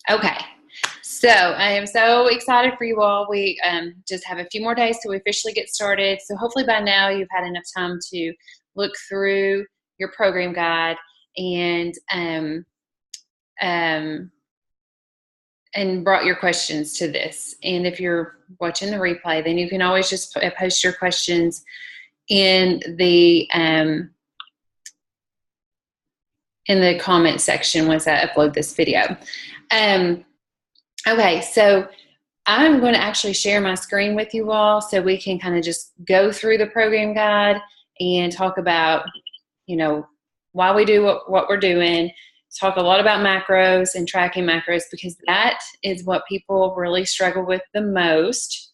Okay. So I am so excited for you all. We just have a few more days till we officially get started. So hopefully by now you've had enough time to look through your program guide and brought your questions to this. And if you're watching the replay, then you can always just post your questions in the comment section once I upload this video. Okay, so I'm going to actually share my screen with you all so we can kind of just go through the program guide and talk about, you know, why we do what we're doing, talk a lot about macros and tracking macros because that is what people really struggle with the most.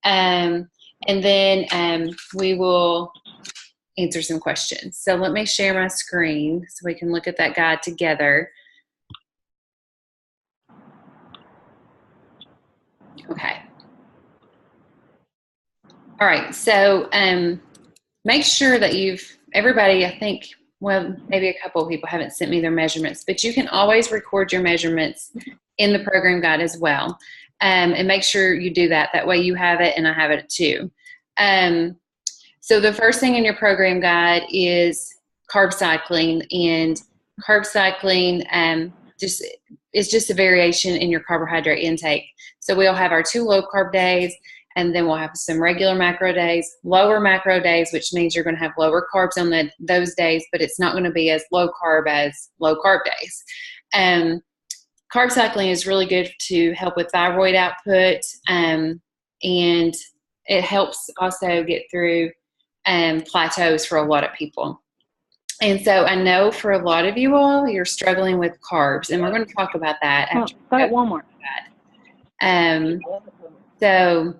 And then we will answer some questions. So let me share my screen so we can look at that guide together. Okay. All right, so make sure that everybody, I think, well, maybe a couple of people haven't sent me their measurements, but you can always record your measurements in the program guide as well. And make sure you do that. That way you have it and I have it too. So the first thing in your program guide is carb cycling, and carb cycling is just a variation in your carbohydrate intake. So we'll have our 2 low carb days, and then we'll have some regular macro days, lower macro days, which means you're going to have lower carbs on those days, but it's not going to be as low carb as low carb days. Carb cycling is really good to help with thyroid output, and it helps also get through plateaus for a lot of people. And so I know for a lot of you all, you're struggling with carbs, and we're going to talk about that after. Got one more. So,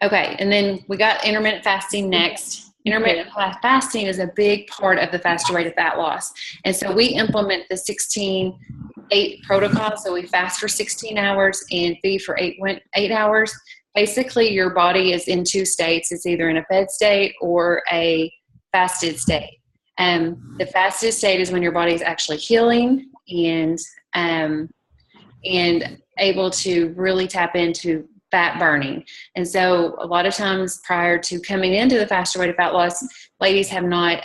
okay, and then we got intermittent fasting next. Intermittent fasting is a big part of the faster way to fat loss. And so we implement the 16-8 protocol. So we fast for 16 hours and feed for 8 hours. Basically, your body is in 2 states. It's either in a fed state or a fasted state. The fasted state is when your body is actually healing and able to really tap into fat burning. And so a lot of times prior to coming into the faster way to fat loss, ladies have not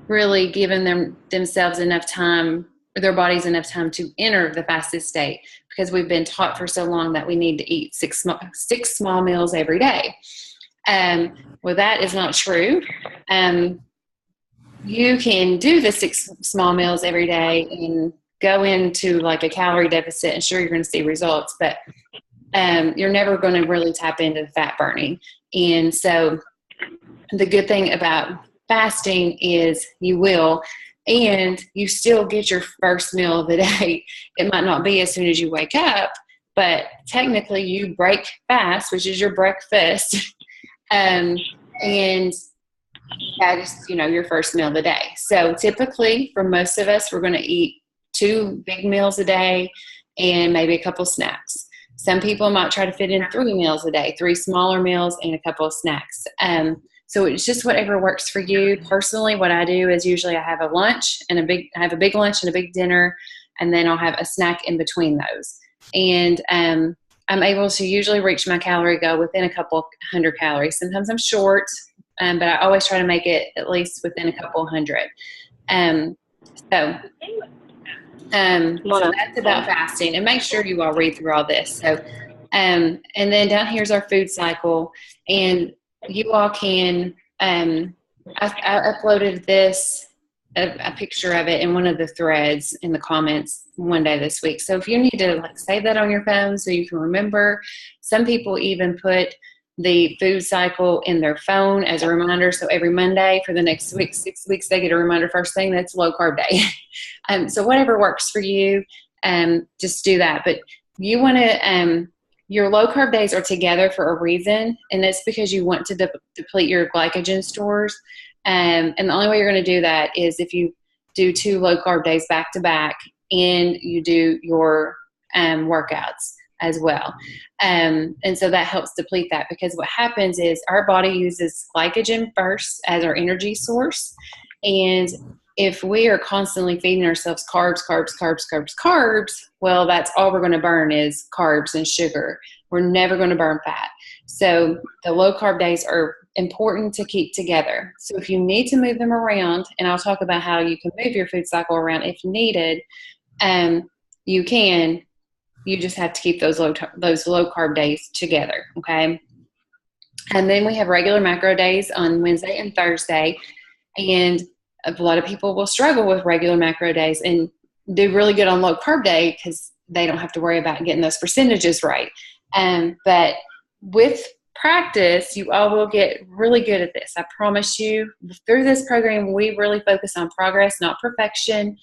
really given themselves enough time, or their bodies enough time to enter the fasted state, because we've been taught for so long that we need to eat six small meals every day. Well, that is not true. You can do the 6 small meals every day and go into like a calorie deficit, and sure, you're going to see results, but you're never going to really tap into the fat burning. And so the good thing about fasting is you will, and you still get your first meal of the day. It might not be as soon as you wake up, but technically you break fast, which is your breakfast, and that is, your first meal of the day. So typically for most of us, we're going to eat 2 big meals a day and maybe a couple snacks. Some people might try to fit in 3 meals a day, 3 smaller meals and a couple of snacks. So it's just whatever works for you. Personally, what I do is usually I have a lunch and I have a big lunch and a big dinner, and then I'll have a snack in between those. And I'm able to usually reach my calorie goal within a couple 100 calories. Sometimes I'm short, but I always try to make it at least within a couple 100. So that's about fasting, and make sure you all read through all this. So, and then down here's our food cycle, and you all can, I uploaded a picture of it in one of the threads in the comments one day this week. So if you need to save that on your phone so you can remember, some people even put the food cycle in their phone as a reminder. So every Monday for the next week, 6 weeks, they get a reminder first thing that's low carb day. So whatever works for you, just do that. But you want to, your low carb days are together for a reason, and that's because you want to deplete your glycogen stores. And the only way you're going to do that is if you do 2 low carb days back to back and you do your workouts as well. And so that helps deplete that, because what happens is our body uses glycogen first as our energy source. And if we are constantly feeding ourselves carbs, well, that's all we're going to burn is carbs and sugar. We're never going to burn fat. So the low carb days are important to keep together. So if you need to move them around, and I'll talk about how you can move your food cycle around if needed, you can. You just have to keep those low carb days together, okay? And then we have regular macro days on Wednesday and Thursday, and a lot of people will struggle with regular macro days and do really good on low carb day because they don't have to worry about getting those percentages right. But with practice, you all will get really good at this. I promise you. Through this program, we really focus on progress, not perfection.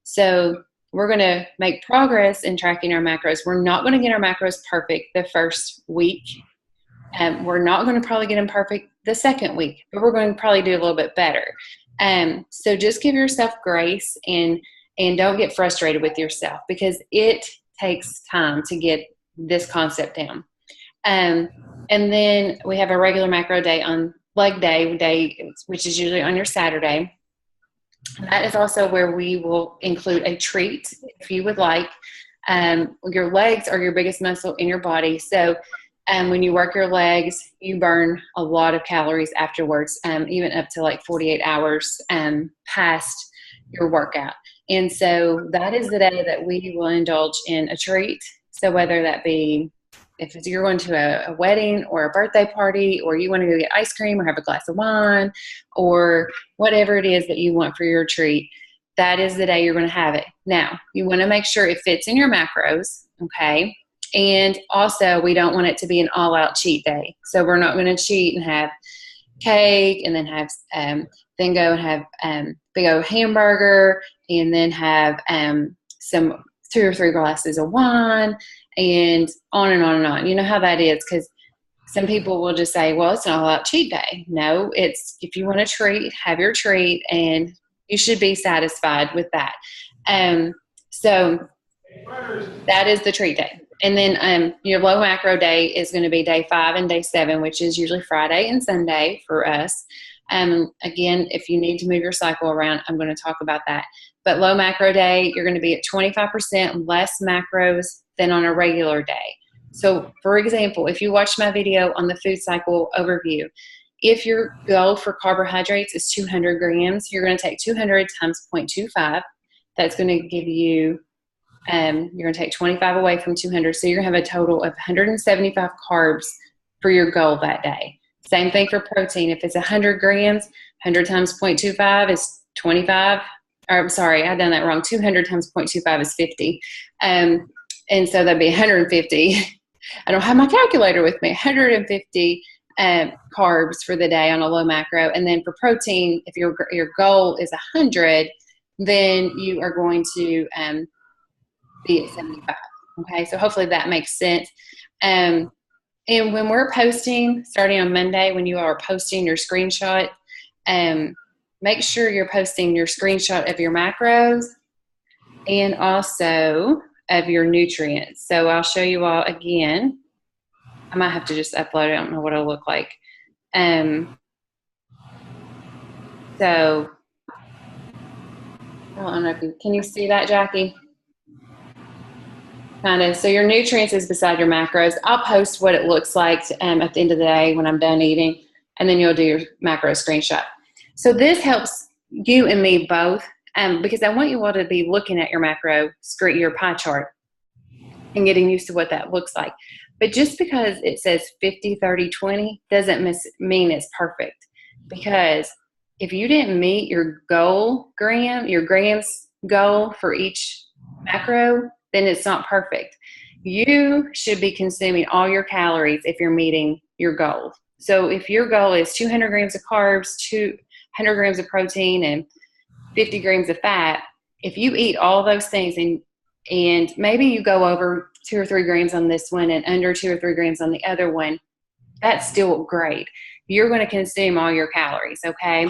So we're going to make progress in tracking our macros. We're not going to get our macros perfect the first week. We're not going to probably get them perfect the second week, but we're going to probably do a little bit better. So just give yourself grace and don't get frustrated with yourself because it takes time to get this concept down. And then we have a regular macro day on leg day, which is usually on your Saturday. That is also where we will include a treat if you would like. Your legs are your biggest muscle in your body. So when you work your legs, you burn a lot of calories afterwards, even up to like 48 hours past your workout. And so that is the day that we will indulge in a treat. So whether that be if you're going to a wedding or a birthday party, or you want to go get ice cream or have a glass of wine, or whatever it is that you want for your treat, that is the day you're going to have it. Now, you want to make sure it fits in your macros, okay? And also, we don't want it to be an all-out cheat day. So we're not going to cheat and have cake and then have then go and have big old hamburger and then have some 2 or 3 glasses of wine and on and on and on. You know how that is, because some people will just say, well, it's an all-out cheat day. No, it's if you want a treat, have your treat, and you should be satisfied with that. So that is the treat day. And then your low macro day is going to be day 5 and day 7, which is usually Friday and Sunday for us. Again, if you need to move your cycle around, I'm going to talk about that. But low macro day, you're going to be at 25% less macros than on a regular day. So, for example, if you watch my video on the food cycle overview, if your goal for carbohydrates is 200 grams, you're going to take 200 times 0.25. That's going to give you you're going to take 25 away from 200. So you're going to have a total of 175 carbs for your goal that day. Same thing for protein. If it's 100 grams, 100 times 0.25 is 25. Or, I'm sorry, I've done that wrong. 200 times 0.25 is 50. And so that'd be 150. I don't have my calculator with me. 150 carbs for the day on a low macro. And then for protein, if your goal is 100, then you are going to be at 75. Okay, so hopefully that makes sense. And when we're posting, starting on Monday, when you are posting your screenshot, make sure you're posting your screenshot of your macros and also of your nutrients. So I'll show you all again. I might have to just upload it. I don't know what it'll look like. So I don't know if you, can you see that, Jackie? Kind of. So your nutrients is beside your macros. I'll post what it looks like at the end of the day when I'm done eating, and then you'll do your macro screenshot. So this helps you and me both because I want you all to be looking at your macro screen, your pie chart, and getting used to what that looks like. But just because it says 50, 30, 20 doesn't mean it's perfect, because if you didn't meet your goal your grams goal for each macro, then it's not perfect. You should be consuming all your calories if you're meeting your goal. So if your goal is 200 grams of carbs, 200 grams of protein, and 50 grams of fat, if you eat all those things and maybe you go over 2 or 3 grams on this one and under 2 or 3 grams on the other one, that's still great. You're going to consume all your calories, okay?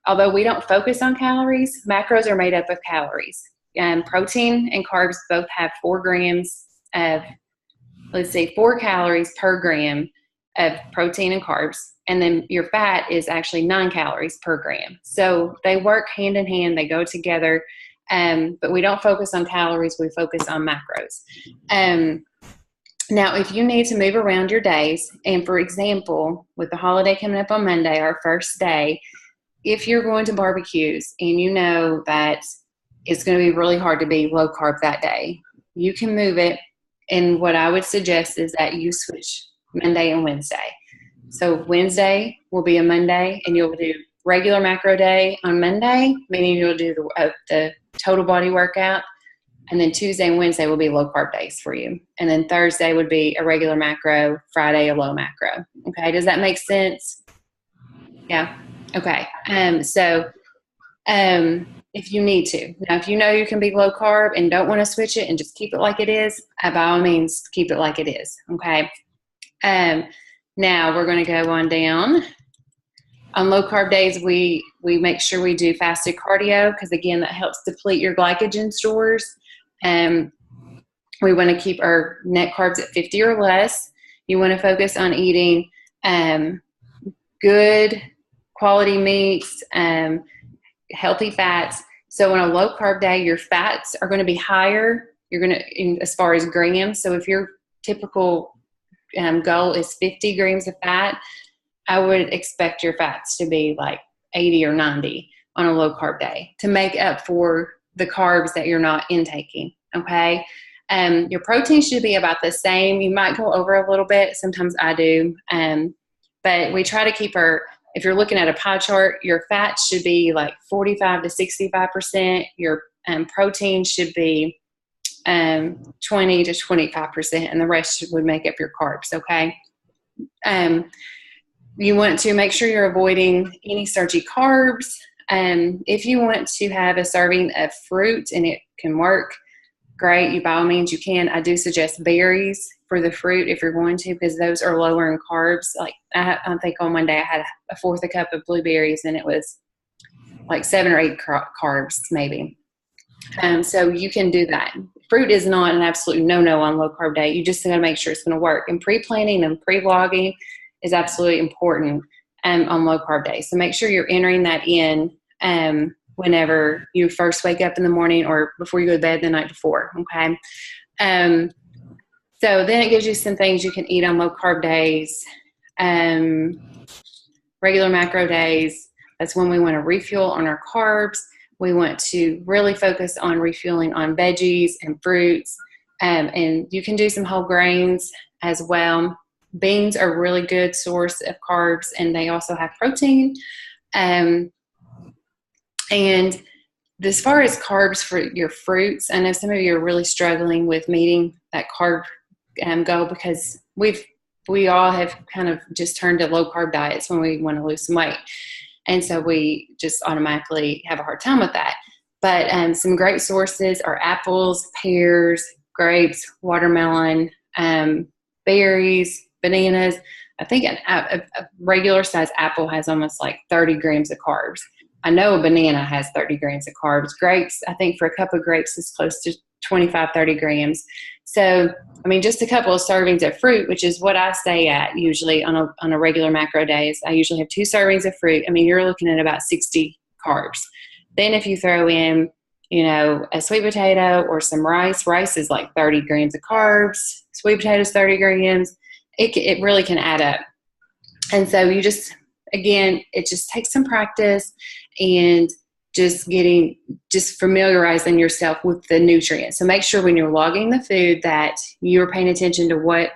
Although we don't focus on calories, macros are made up of calories. Protein and carbs both have 4 grams of, 4 calories per gram of protein and carbs, and then your fat is actually 9 calories per gram. So they work hand in hand, they go together, but we don't focus on calories, we focus on macros. Now, if you need to move around your days, and for example, with the holiday coming up on Monday, our first day, if you're going to barbecues and you know that it's going to be really hard to be low carb that day, you can move it. And what I would suggest is that you switch Monday and Wednesday. So Wednesday will be a Monday, and you'll do regular macro day on Monday, meaning you'll do the total body workout. And then Tuesday and Wednesday will be low carb days for you. And then Thursday would be a regular macro, Friday a low macro. Okay, does that make sense? Yeah. Okay. If you need to. Now, if you know you can be low carb and don't want to switch it and just keep it like it is, by all means, keep it like it is. Okay. Now we're going to go on down. On low carb days, we make sure we do fasted cardio because, again, that helps deplete your glycogen stores. We want to keep our net carbs at 50 or less. You want to focus on eating good quality meats, healthy fats. So on a low carb day, your fats are going to be higher. You're going to, as far as grams. So if your typical goal is 50 grams of fat, I would expect your fats to be like 80 or 90 on a low carb day to make up for the carbs that you're not intaking. Okay. Your protein should be about the same. You might go over a little bit. Sometimes I do. But we try to keep if you're looking at a pie chart, your fat should be like 45 to 65%. Your protein should be 20 to 25%, and the rest would make up your carbs. Okay. You want to make sure you're avoiding any starchy carbs. If you want to have a serving of fruit and it can work, great. You by all means you can. I do suggest berries for the fruit if you're going to, because those are lower in carbs. Like I think on one day I had a fourth a cup of blueberries and it was like 7 or 8 carbs maybe. So you can do that. Fruit is not an absolute no-no on low carb day. You just got to make sure it's going to work. And pre-planning and pre-vlogging is absolutely important on low carb days. So make sure you're entering that in whenever you first wake up in the morning or before you go to bed the night before. Okay. So then it gives you some things you can eat on low carb days. Regular macro days, that's when we want to refuel on our carbs. We want to really focus on refueling on veggies and fruits. And you can do some whole grains as well. Beans are a really good source of carbs, and they also have protein. And as far as carbs for your fruits, I know some of you are really struggling with meeting that carb goal because we all have kind of just turned to low carb diets when we want to lose some weight. And so we just automatically have a hard time with that. But some great sources are apples, pears, grapes, watermelon, berries, bananas. I think a regular size apple has almost like 30 grams of carbs. I know a banana has 30 grams of carbs. Grapes, I think for a cup of grapes is close to 25, 30 grams. So, I mean, just a couple of servings of fruit, which is what I stay at usually on a regular macro days. I usually have 2 servings of fruit. I mean, you're looking at about 60 carbs. Then if you throw in, a sweet potato or some rice is like 30 grams of carbs. Sweet potatoes, 30 grams. It really can add up. And so you just, again, it just takes some practice and just familiarizing yourself with the nutrients. So make sure when you're logging the food that you're paying attention to what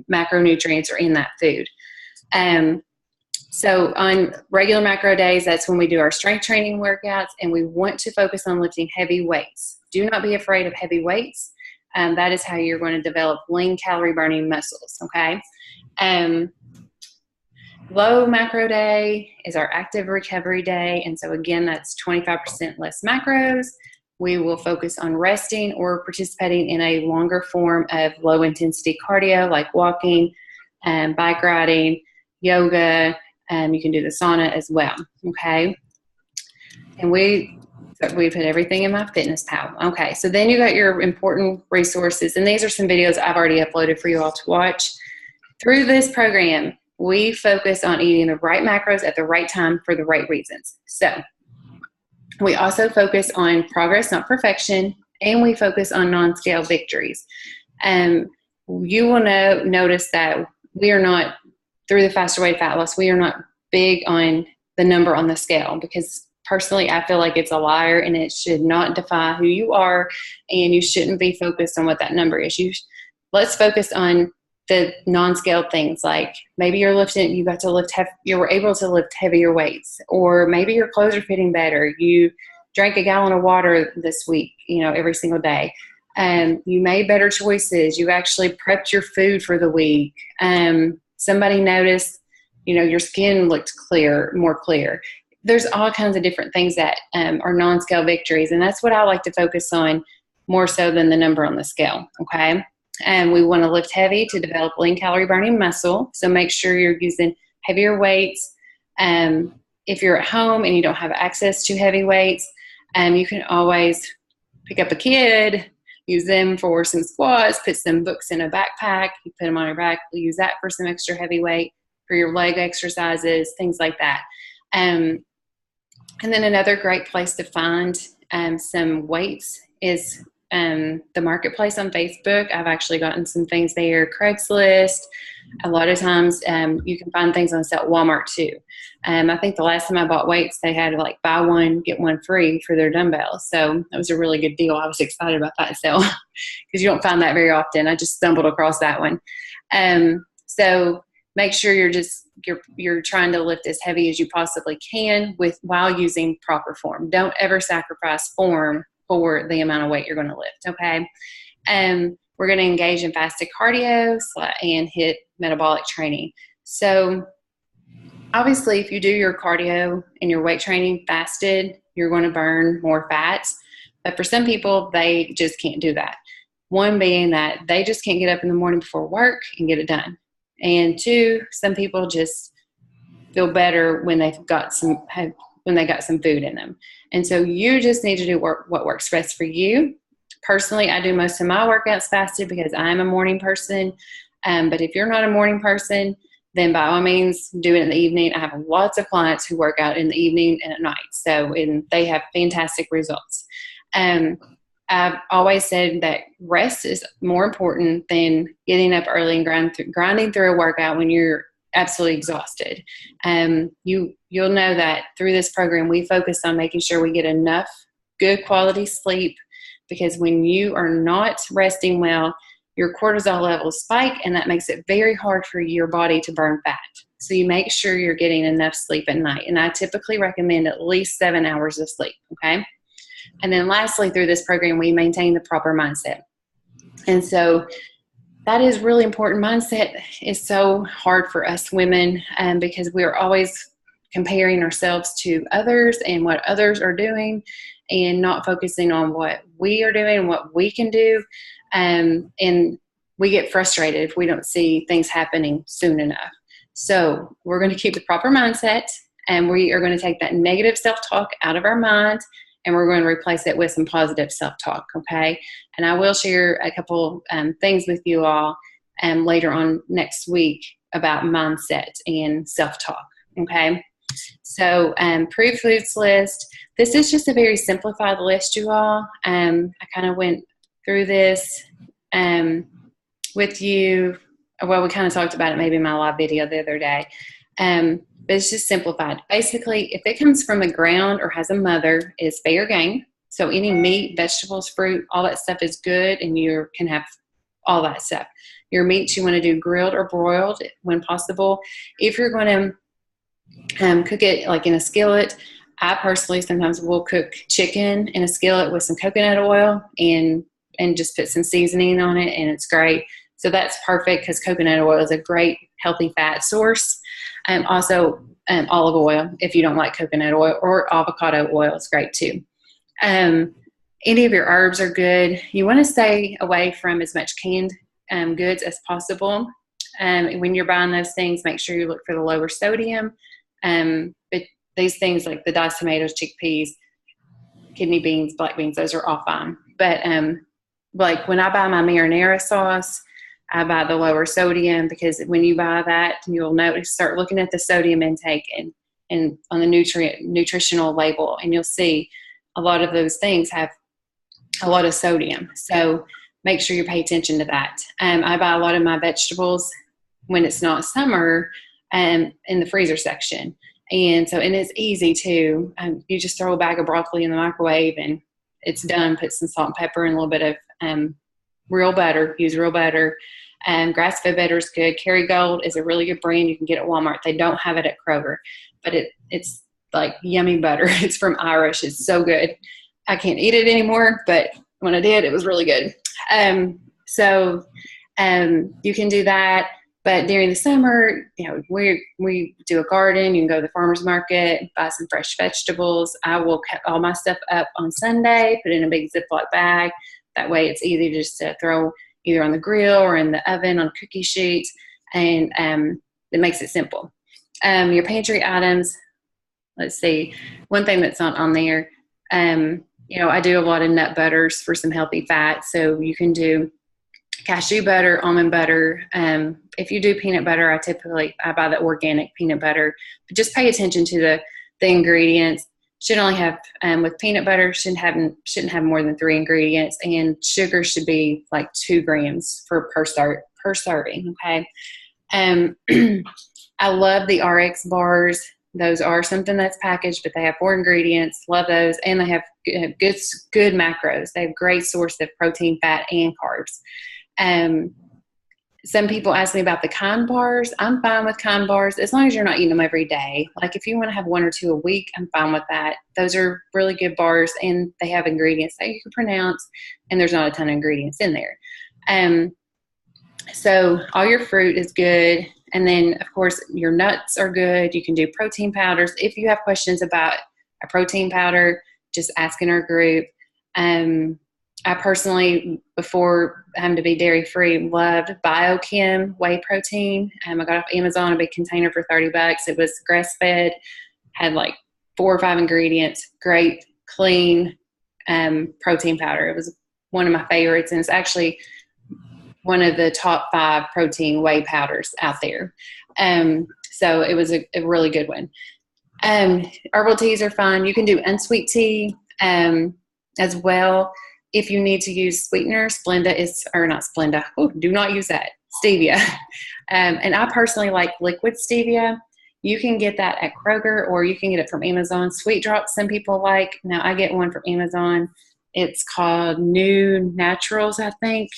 macronutrients are in that food. So on regular macro days, that's when we do our strength training workouts, and we want to focus on lifting heavy weights. Do not be afraid of heavy weights. That is how you're going to develop lean calorie burning muscles. Okay. Low macro day is our active recovery day. And so again, that's 25% less macros. We will focus on resting or participating in a longer form of low intensity cardio like walking, bike riding, yoga. You can do the sauna as well. Okay. And we put everything in MyFitnessPal. Okay. So then you got your important resources. And these are some videos I've already uploaded for you all to watch. Through this program, we focus on eating the right macros at the right time for the right reasons. So we also focus on progress, not perfection, and we focus on non-scale victories. You will notice that we are not, through the Faster Way to Fat Loss, we are not big on the number on the scale, because personally I feel like it's a liar and it should not define who you are, and you shouldn't be focused on what that number is. Let's focus on the non-scale things, like maybe you were able to lift heavier weights, or maybe your clothes are fitting better. You drank a gallon of water this week, every single day. You made better choices. You actually prepped your food for the week. Somebody noticed, your skin looked more clear. There's all kinds of different things that are non-scale victories, and that's what I like to focus on more so than the number on the scale, okay? And we want to lift heavy to develop lean calorie burning muscle. So make sure you're using heavier weights. If you're at home and you don't have access to heavy weights, you can always pick up a kid, use them for some squats, put some books in a backpack, you put them on your back, use that for some extra heavy weight for your leg exercises, things like that. And then another great place to find some weights is the marketplace on Facebook. I've actually gotten some things there. Craigslist. A lot of times you can find things on sale at Walmart too. I think the last time I bought weights, they had like buy one, get one free for their dumbbells. So that was a really good deal. I was excited about that sale because you don't find that very often. I just stumbled across that one. So make sure you're trying to lift as heavy as you possibly can while using proper form. Don't ever sacrifice form for the amount of weight you're going to lift, okay? We're going to engage in fasted cardio and hit metabolic training. So obviously, if you do your cardio and your weight training fasted, you're going to burn more fats. But for some people, they just can't do that. One being that they just can't get up in the morning before work and get it done. And two, some people just feel better when they got some food in them. And so you just need to do what works best for you. Personally, I do most of my workouts fasted because I'm a morning person. But if you're not a morning person, then by all means do it in the evening. I have lots of clients who work out in the evening and at night. And they have fantastic results. I've always said that rest is more important than getting up early and grinding through a workout when you're absolutely exhausted. You'll know that through this program, we focus on making sure we get enough good quality sleep, because when you are not resting well, your cortisol levels spike, and that makes it very hard for your body to burn fat. So you make sure you're getting enough sleep at night. And I typically recommend at least 7 hours of sleep, okay? And then lastly, through this program, we maintain the proper mindset. And so that is really important. Mindset is so hard for us women because we're always comparing ourselves to others and what others are doing, and not focusing on what we are doing and what we can do. And we get frustrated if we don't see things happening soon enough. So we're going to keep the proper mindset, and we are going to take that negative self-talk out of our mind, and we're going to replace it with some positive self-talk, okay? And I will share a couple things with you all later on next week about mindset and self-talk, okay? So Approved Foods List. This is just a very simplified list, you all. I kind of went through this with you. Well, we kind of talked about it maybe in my live video the other day. But it's just simplified. Basically, if it comes from the ground or has a mother, it's fair game. So any meat, vegetables, fruit, all that stuff is good, and you can have all that stuff. Your meats you want to do grilled or broiled when possible. If you're going to cook it like in a skillet, I personally sometimes will cook chicken in a skillet with some coconut oil and just put some seasoning on it, and it's great. So that's perfect because coconut oil is a great healthy fat source. Also, olive oil, if you don't like coconut oil, or avocado oil is great too. Any of your herbs are good. You want to stay away from as much canned goods as possible. When you're buying those things, make sure you look for the lower sodium. But these things like the diced tomatoes, chickpeas, kidney beans, black beans, those are all fine. But like when I buy my marinara sauce, I buy the lower sodium because when you buy that, you'll notice, start looking at the sodium intake and on the nutritional label, and you'll see a lot of those things have a lot of sodium. So make sure you pay attention to that. I buy a lot of my vegetables when it's not summer in the freezer section. And it's easy too. You just throw a bag of broccoli in the microwave and it's done. Put some salt and pepper and a little bit of real butter. Use real butter. Grass-fed butter is good. Kerrygold is a really good brand you can get at Walmart. They don't have it at Kroger, but it's like yummy butter. It's from Irish. It's so good. I can't eat it anymore, but when I did, it was really good. You can do that. But during the summer, we do a garden. You can go to the farmer's market, buy some fresh vegetables. I will cut all my stuff up on Sunday, put it in a big Ziploc bag. That way it's easy just to throw either on the grill or in the oven on cookie sheets, and it makes it simple. Your pantry items, let's see, one thing that's not on there, I do a lot of nut butters for some healthy fats. So you can do cashew butter, almond butter. If you do peanut butter, I buy the organic peanut butter. But just pay attention to the ingredients. Should only have with peanut butter shouldn't have more than 3 ingredients, and sugar should be like 2 grams per serving. Okay. I love the RX bars. Those are something that's packaged, but they have 4 ingredients. Love those, and they have good macros. They have great source of protein, fat, and carbs. Some people ask me about the Kind bars. I'm fine with Kind bars as long as you're not eating them every day. Like if you want to have 1 or 2 a week, I'm fine with that. Those are really good bars, and they have ingredients that you can pronounce, and there's not a ton of ingredients in there. So all your fruit is good. And then, of course, your nuts are good. You can do protein powders. If you have questions about a protein powder, just ask in our group. I personally, before having to be dairy-free, loved Biochem whey protein. I got off Amazon a big container for $30. It was grass-fed, had like 4 or 5 ingredients, great, clean protein powder. It was one of my favorites, and it's actually one of the top 5 protein whey powders out there. So it was a really good one. Herbal teas are fine. You can do unsweet tea as well. If you need to use sweetener, do not use that. Stevia. And I personally like liquid stevia. You can get that at Kroger, or you can get it from Amazon. Sweet Drops, some people like. Now I get one from Amazon. It's called New Naturals, I think.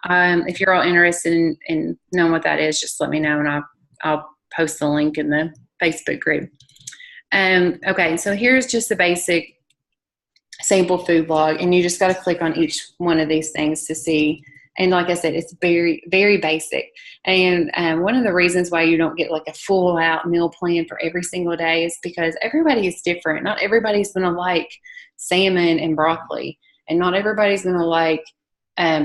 If you're all interested in knowing what that is, just let me know, and I'll post the link in the Facebook group. Okay, so here's just the basic sample food log, and you just got to click on each one of these things to see. And like I said, it's very, very basic. And one of the reasons why you don't get like a full out meal plan for every single day is because everybody is different. Not everybody's going to like salmon and broccoli, and not everybody's going to like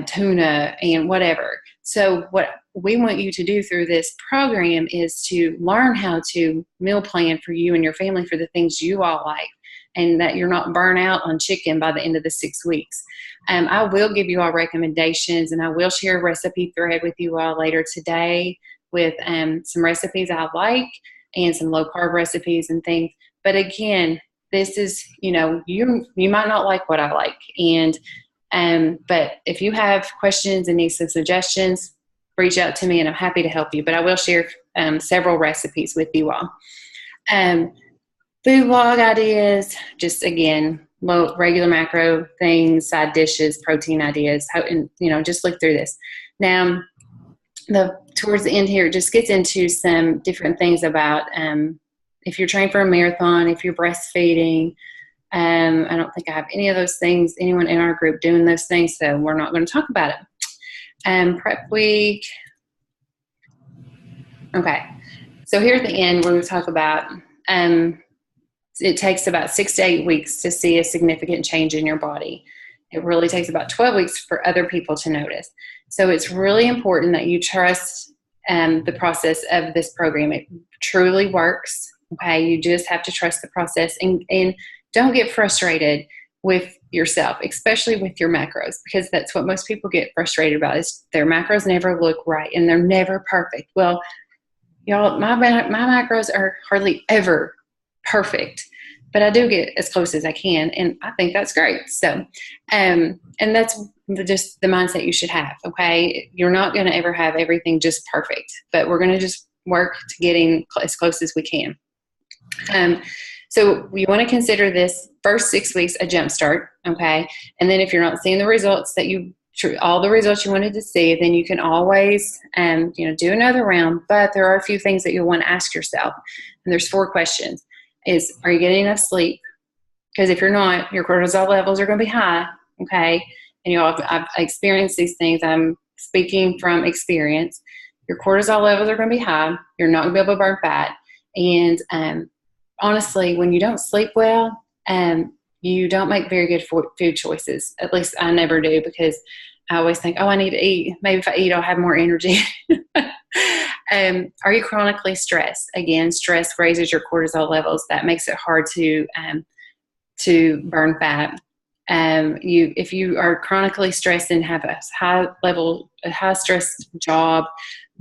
tuna and whatever. So what we want you to do through this program is to learn how to meal plan for you and your family for the things you all like, and that you're not burnt out on chicken by the end of the 6 weeks. I will give you all recommendations, and I will share a recipe thread with you all later today with some recipes I like and some low carb recipes and things. But again, this is, you might not like what I like, but if you have questions and need some suggestions, reach out to me and I'm happy to help you. But I will share several recipes with you all. Food log ideas, just again, regular macro things, side dishes, protein ideas, just look through this. Now, towards the end here, it just gets into some different things about if you're training for a marathon, if you're breastfeeding. I don't think I have any of those things, anyone in our group doing those things, so we're not going to talk about it. Prep week. Okay, so here at the end, we're going to talk about it takes about 6 to 8 weeks to see a significant change in your body. It really takes about 12 weeks for other people to notice. So it's really important that you trust the process of this program. It truly works. Okay, you just have to trust the process, and don't get frustrated with yourself, especially with your macros, because that's what most people get frustrated about is their macros never look right and they're never perfect. Well, y'all, my macros are hardly ever perfect, but I do get as close as I can, and I think that's great. So, and that's just the mindset you should have. Okay, you're not going to ever have everything just perfect, but we're going to just work to getting as close as we can. So you want to consider this first 6 weeks a jump start, okay? And then if you're not seeing the results that all the results you wanted to see, then you can always, do another round. But there are a few things that you'll want to ask yourself. And there's 4 questions. Are you getting enough sleep? Because if you're not, your cortisol levels are going to be high, okay? And I've experienced these things. I'm speaking from experience. Your cortisol levels are going to be high. You're not going to be able to burn fat. And honestly, when you don't sleep well, you don't make very good food choices. At least I never do, because I always think, I need to eat. Maybe if I eat, I'll have more energy. Are you chronically stressed? Again, stress raises your cortisol levels. That makes it hard to burn fat. If you are chronically stressed and have a high stress job,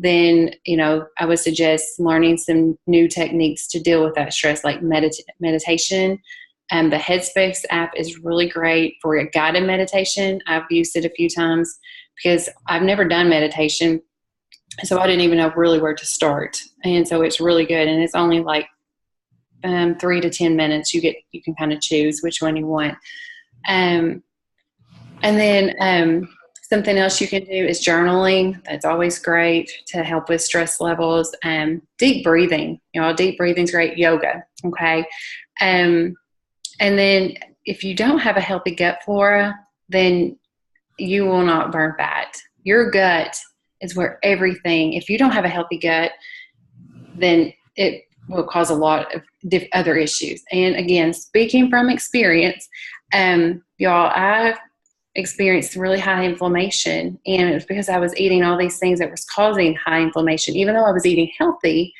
then, I would suggest learning some new techniques to deal with that stress, like meditation. The Headspace app is really great for a guided meditation. I've used it a few times because I've never done meditation, so I didn't even know really where to start. And so it's really good, and it's only like 3 to 10 minutes. You can kind of choose which one you want. And then something else you can do is journaling. That's always great to help with stress levels. Deep breathing. Deep breathing is great. Yoga. Okay. And then if you don't have a healthy gut flora, then you will not burn fat. Your gut is where everything, if you don't have a healthy gut, then it will cause a lot of other issues. And again, speaking from experience, I've experienced really high inflammation, and it was because I was eating all these things that was causing high inflammation. Even though I was eating healthy,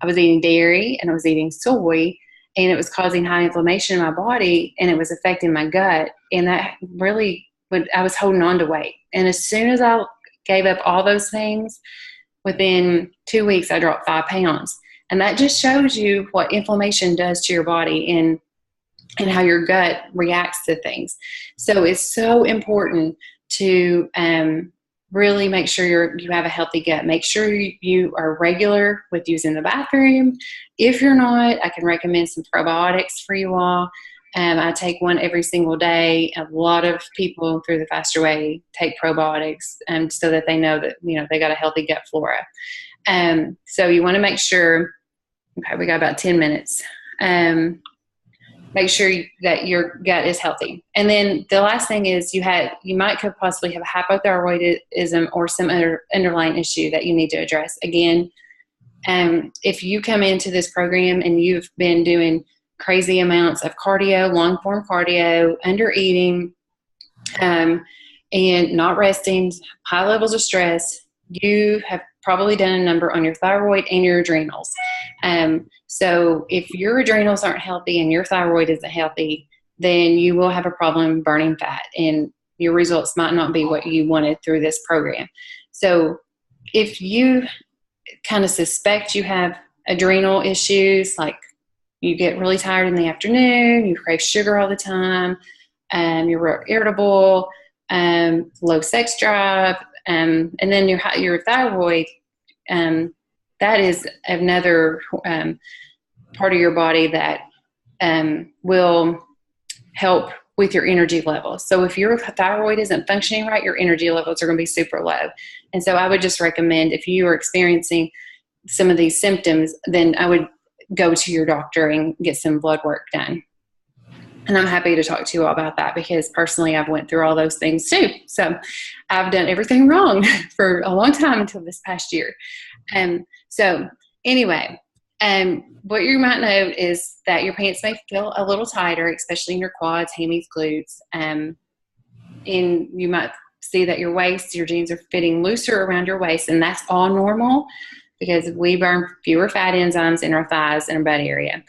I was eating dairy and I was eating soy, and it was causing high inflammation in my body, and it was affecting my gut. And that really, I was holding on to weight. And as soon as I gave up all those things, within 2 weeks, I dropped 5 pounds. And that just shows you what inflammation does to your body and how your gut reacts to things. So it's so important to really make sure you have a healthy gut. Make sure you are regular with using the bathroom. If you're not, I can recommend some probiotics for you all. I take one every single day. A lot of people through the Faster Way take probiotics so that they know that they got a healthy gut flora. So you want to make sure. Okay, we got about 10 minutes. Make sure that your gut is healthy. And then the last thing is you could possibly have a hypothyroidism or some other underlying issue that you need to address. Again, if you come into this program and you've been doing crazy amounts of cardio, long form cardio, under eating, and not resting, high levels of stress, you have probably done a number on your thyroid and your adrenals. So if your adrenals aren't healthy and your thyroid isn't healthy, then you will have a problem burning fat, and your results might not be what you wanted through this program. So if you kind of suspect you have adrenal issues, like you get really tired in the afternoon, you crave sugar all the time, you're irritable, low sex drive, and then your thyroid, that is another part of your body that will help with your energy levels. So if your thyroid isn't functioning right, your energy levels are going to be super low. And so I would just recommend, if you are experiencing some of these symptoms, then I would go to your doctor and get some blood work done. And I'm happy to talk to you all about that, because personally I've went through all those things too. So I've done everything wrong for a long time until this past year. So anyway, what you might know is that your pants may feel a little tighter, especially in your quads, hammies, glutes. And you might see that your jeans are fitting looser around your waist, and that's all normal because we burn fewer fat enzymes in our thighs and our butt area.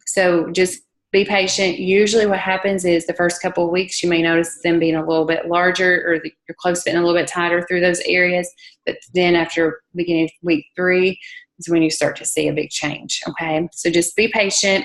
So just be patient. Usually what happens is the first couple of weeks, you may notice them being a little bit larger or your clothes fitting a little bit tighter through those areas. But then after beginning of week 3 is when you start to see a big change. Okay. So just be patient.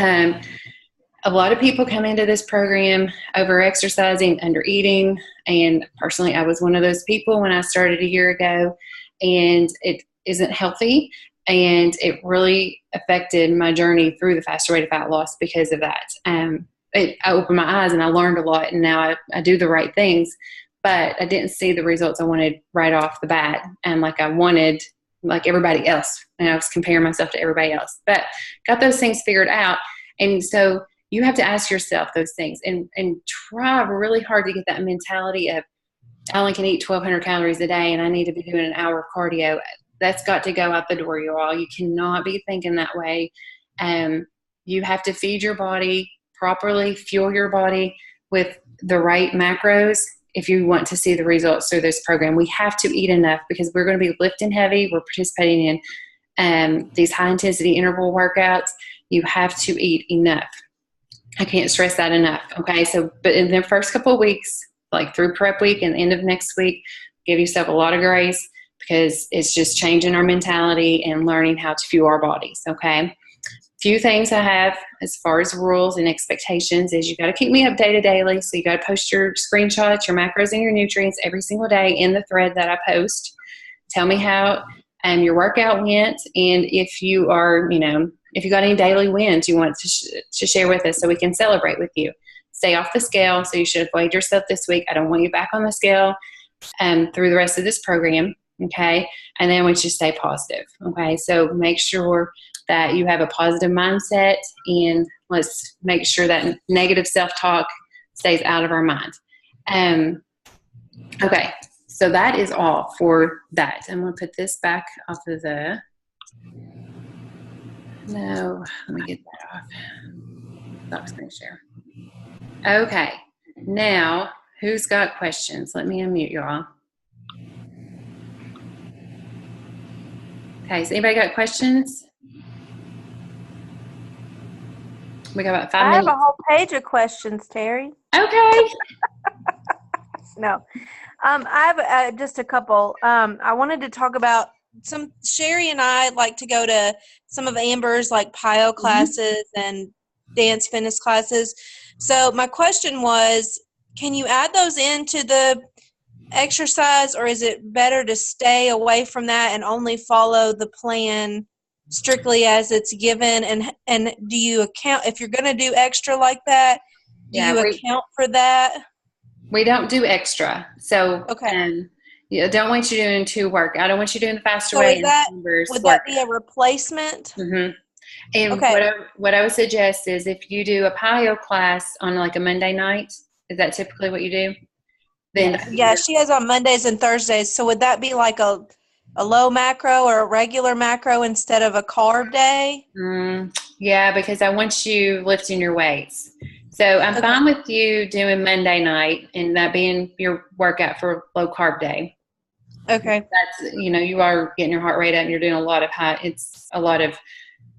A lot of people come into this program over exercising, under eating. And personally, I was one of those people when I started a year ago, and it isn't healthy. And it really affected my journey through the faster way to fat loss because of that. I opened my eyes and I learned a lot, and now I do the right things, but I didn't see the results I wanted right off the bat. And like I wanted, like everybody else, and I was comparing myself to everybody else, but got those things figured out. And so you have to ask yourself those things and try really hard to get that mentality of, I only can eat 1,200 calories a day and I need to be doing an hour of cardio. That's got to go out the door, you all. You cannot be thinking that way. You have to feed your body properly, fuel your body with the right macros if you want to see the results through this program. We have to eat enough because we're going to be lifting heavy. We're participating in these high-intensity interval workouts. You have to eat enough. I can't stress that enough, okay? So, but in the first couple of weeks, like through prep week and the end of next week, give yourself a lot of grace because it's just changing our mentality and learning how to fuel our bodies, okay? Few things I have as far as rules and expectations is you got to keep me updated daily. So you got to post your screenshots, your macros, and your nutrients every single day in the thread that I post. Tell me how your workout went, and if you are, if you got any daily wins you want to share with us so we can celebrate with you. Stay off the scale. So you should have weighed yourself this week. I don't want you back on the scale through the rest of this program. Okay. And then we want you to stay positive. Okay. So make sure that you have a positive mindset, and let's make sure that negative self-talk stays out of our mind. Okay. So that is all for that. I'm going to put this back off of the, no, let me get that off. Stop screen share. Okay. Now, who's got questions? Let me unmute y'all. Okay. So anybody got questions? We got about 5 minutes. I have a whole page of questions, Terry. Okay. No. I have just a couple. I wanted to talk about Sherry and I like to go to some of Amber's like PiYo classes and dance fitness classes. So my question was, can you add those into the exercise, or is it better to stay away from that and only follow the plan strictly as it's given? And do you account, if you're going to do extra like that, do you account for that? We don't do extra. So, okay. I don't want you doing 2 work. I don't want you doing the faster way. Would that be a replacement? Mm-hmm. And what I would suggest is if you do a PiYo class on like a Monday night, is that typically what you do? Then yeah, she has on Mondays and Thursdays. So would that be like a low macro or a regular macro instead of a carb day? Yeah, because I want you lifting your weights. So I'm fine with you doing Monday night and that being your workout for low carb day. Okay. That's, you are getting your heart rate up and you're doing it's a lot of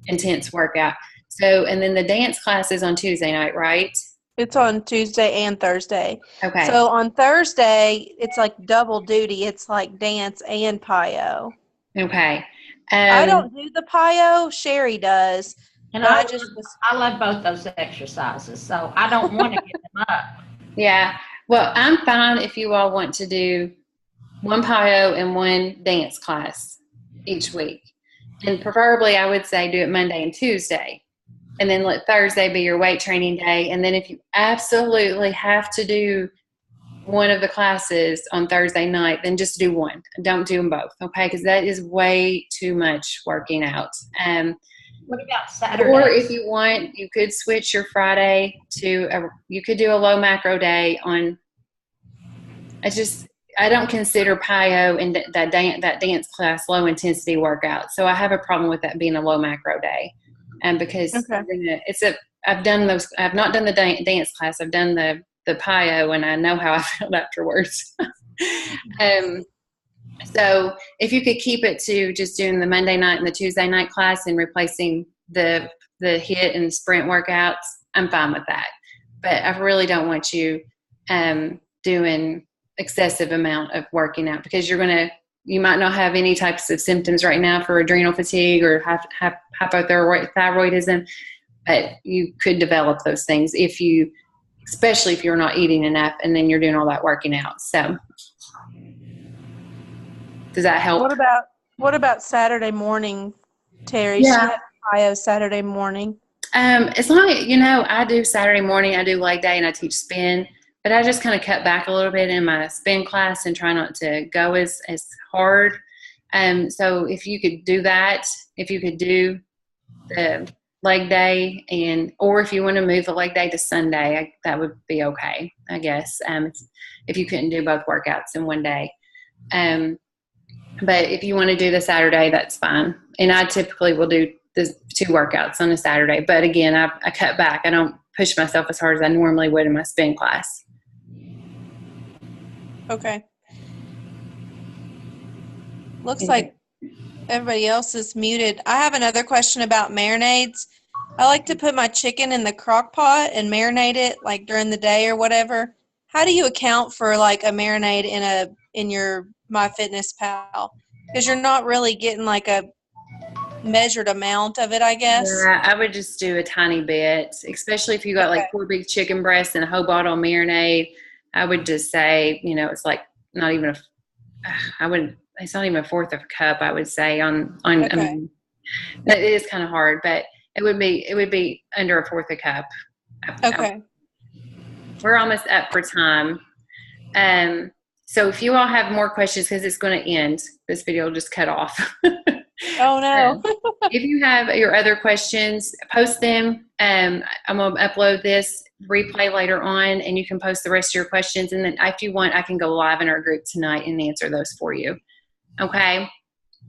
intense workout. So, and then the dance class is on Tuesday night, right? It's on Tuesday and Thursday. Okay. So on Thursday, it's like double duty. It's like dance and PiYo. Okay. I don't do the PiYo. Sherry does. And I love both those exercises, so I don't want to give them up. Yeah. Well, I'm fine if you all want to do 1 PiYo and 1 dance class each week. And preferably, I would say do it Monday and Tuesday. And then let Thursday be your weight training day. And then if you absolutely have to do one of the classes on Thursday night, then just do one. Don't do them both, okay? Because that is way too much working out. What about Saturday? Or if you want, you could switch your Friday to you could do a low macro day on. I don't consider PiYo and that dance class low intensity workout. So I have a problem with that being a low macro day, because I've done those. I've not done the dance class. I've done the PiYo, and I know how I felt afterwards. So if you could keep it to just doing the Monday night and the Tuesday night class and replacing the the HIIT and sprint workouts, I'm fine with that. But I really don't want you doing excessive amount of working out, because you might not have any types of symptoms right now for adrenal fatigue or hypothyroidism, but you could develop those things especially if you're not eating enough and then you're doing all that working out. So does that help? What about Saturday morning, Terry? Yeah. She had bio Saturday morning. As long as, I do Saturday morning, I do leg day and I teach spin, but I just kind of cut back a little bit in my spin class and try not to go as hard. So if you could do that, if you could do the leg day or if you want to move the leg day to Sunday, that would be okay, I guess. If you couldn't do both workouts in one day. But if you want to do the Saturday, that's fine. And I typically will do the 2 workouts on a Saturday. But again, I cut back. I don't push myself as hard as I normally would in my spin class. Okay. Looks like everybody else is muted. I have another question about marinades. I like to put my chicken in the crock pot and marinate it like during the day or whatever. How do you account for like a marinade in your MyFitnessPal? Because you're not really getting like a measured amount of it, I guess. Yeah, I would just do a tiny bit, especially if you got like 4 big chicken breasts and a whole bottle of marinade. I would just say, it's like not even it's not even a fourth of a cup, I would say on Okay. I mean, it is kind of hard, but it would be under a fourth a cup. Okay. We're almost up for time. So if you all have more questions, because it's going to end, this video will just cut off. Oh no. If you have your other questions, post them. I'm going to upload this replay later on, and you can post the rest of your questions. And then if you want, I can go live in our group tonight and answer those for you. Okay?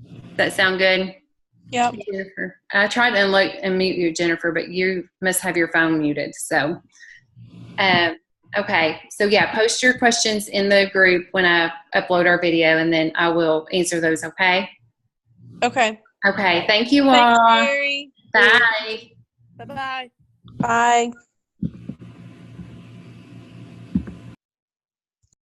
Does that sound good? Yep. Jennifer. I tried to unmute you, Jennifer, but you must have your phone muted. So, okay. So yeah, post your questions in the group when I upload our video, and then I will answer those. Okay. Okay. Okay. Thank you all. Thanks, Terry. Bye. Bye-bye. Bye.